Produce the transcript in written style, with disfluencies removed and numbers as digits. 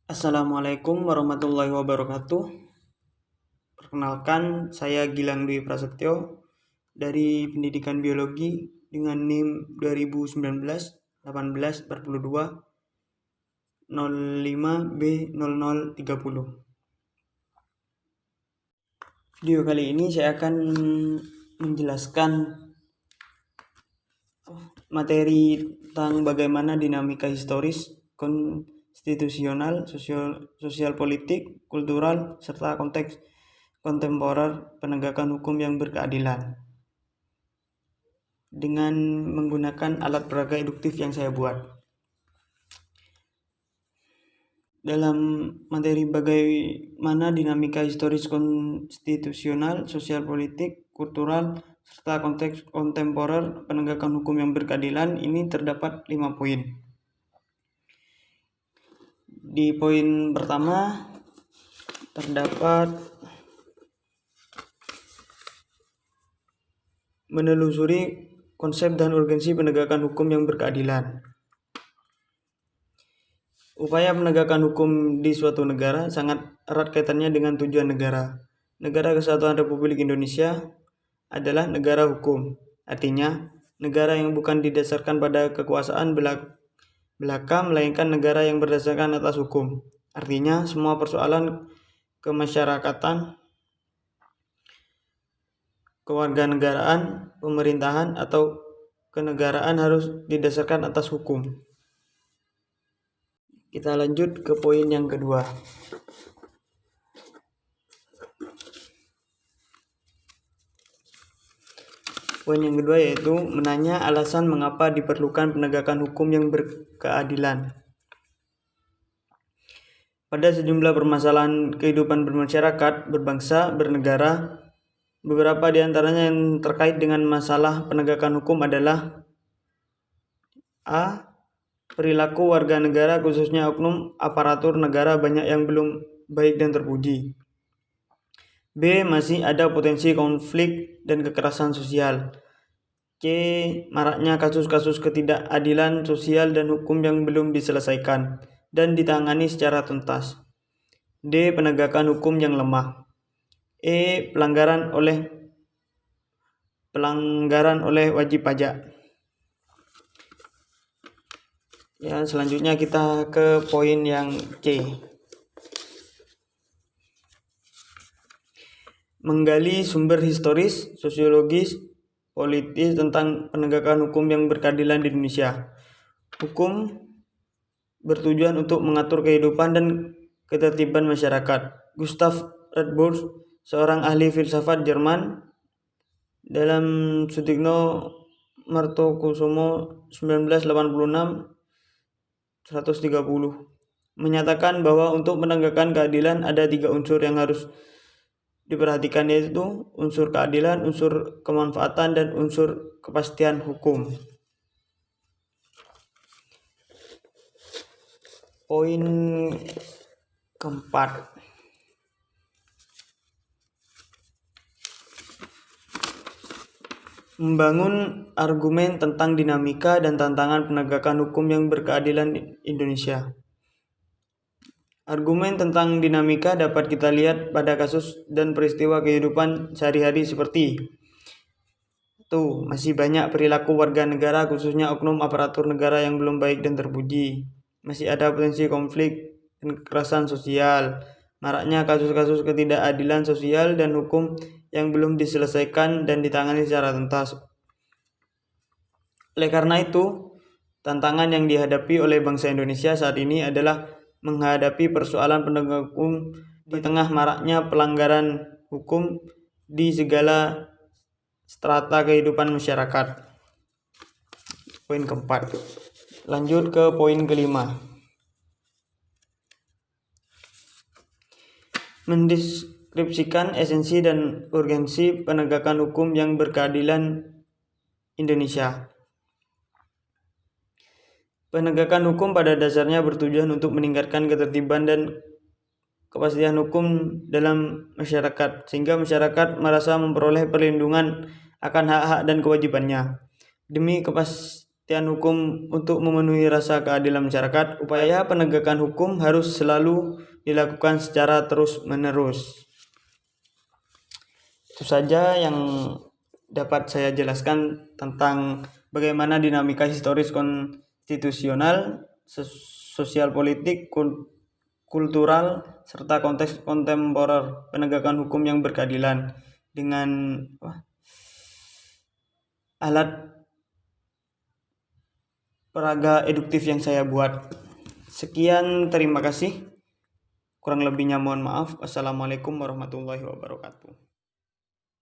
Assalamualaikum warahmatullahi wabarakatuh. Perkenalkan, saya Gilang Dwi Prasetyo dari Pendidikan Biologi dengan NIM 2019-1842 05B0030. Video kali ini saya akan menjelaskan materi tentang bagaimana dinamika historis, konstitusional, sosial politik, kultural, serta konteks kontemporer penegakan hukum yang berkeadilan dengan menggunakan alat peraga induktif yang saya buat. Dalam materi bagaimana dinamika historis, konstitusional, sosial politik, kultural, serta konteks kontemporer penegakan hukum yang berkeadilan, ini terdapat 5 poin. Di poin pertama terdapat menelusuri konsep dan urgensi penegakan hukum yang berkeadilan. Upaya penegakan hukum di suatu negara sangat erat kaitannya dengan tujuan negara. Negara Kesatuan Republik Indonesia adalah negara hukum. Artinya, negara yang bukan didasarkan pada kekuasaan belaka, melainkan negara yang berdasarkan atas hukum. Artinya, semua persoalan kemasyarakatan, kewarganegaraan, pemerintahan, atau kenegaraan harus didasarkan atas hukum. Kita lanjut ke poin yang kedua. Poin yang kedua yaitu menanya alasan mengapa diperlukan penegakan hukum yang berkeadilan. Pada sejumlah permasalahan kehidupan bermasyarakat, berbangsa, bernegara, beberapa di antaranya yang terkait dengan masalah penegakan hukum adalah A. Perilaku warga negara khususnya oknum aparatur negara banyak yang belum baik dan terpuji. B. Masih ada potensi konflik dan kekerasan sosial. C. Maraknya kasus-kasus ketidakadilan sosial dan hukum yang belum diselesaikan dan ditangani secara tuntas. D. Penegakan hukum yang lemah. E. Pelanggaran oleh wajib pajak. Ya, selanjutnya kita ke poin yang C. Menggali sumber historis, sosiologis, politis tentang penegakan hukum yang berkeadilan di Indonesia. Hukum bertujuan untuk mengatur kehidupan dan ketertiban masyarakat. Gustav Radburs, seorang ahli filsafat Jerman, dalam Sutikno Martokusumo 1986-130 menyatakan bahwa untuk menegakkan keadilan ada 3 unsur yang harus diperhatikan, yaitu unsur keadilan, unsur kemanfaatan, dan unsur kepastian hukum. Poin keempat, membangun argumen tentang dinamika dan tantangan penegakan hukum yang berkeadilan di Indonesia. Argumen tentang dinamika dapat kita lihat pada kasus dan peristiwa kehidupan sehari-hari seperti masih banyak perilaku warga negara khususnya oknum aparatur negara yang belum baik dan terpuji. Masih ada potensi konflik dan kekerasan sosial. Maraknya kasus-kasus ketidakadilan sosial dan hukum yang belum diselesaikan dan ditangani secara tuntas. Oleh karena itu, tantangan yang dihadapi oleh bangsa Indonesia saat ini adalah menghadapi persoalan penegakan hukum di tengah maraknya pelanggaran hukum di segala strata kehidupan masyarakat. Poin keempat. Lanjut ke poin kelima. Mendeskripsikan esensi dan urgensi penegakan hukum yang berkeadilan Indonesia. Penegakan hukum pada dasarnya bertujuan untuk meningkatkan ketertiban dan kepastian hukum dalam masyarakat, sehingga masyarakat merasa memperoleh perlindungan akan hak-hak dan kewajibannya. Demi pengertian hukum untuk memenuhi rasa keadilan masyarakat, upaya penegakan hukum harus selalu dilakukan secara terus-menerus. Itu saja yang dapat saya jelaskan tentang bagaimana dinamika historis konstitusional, sosial politik, kultural, serta konteks kontemporer penegakan hukum yang berkeadilan dengan alat peraga eduktif yang saya buat. Sekian, terima kasih. Kurang lebihnya mohon maaf. Wassalamualaikum warahmatullahi wabarakatuh.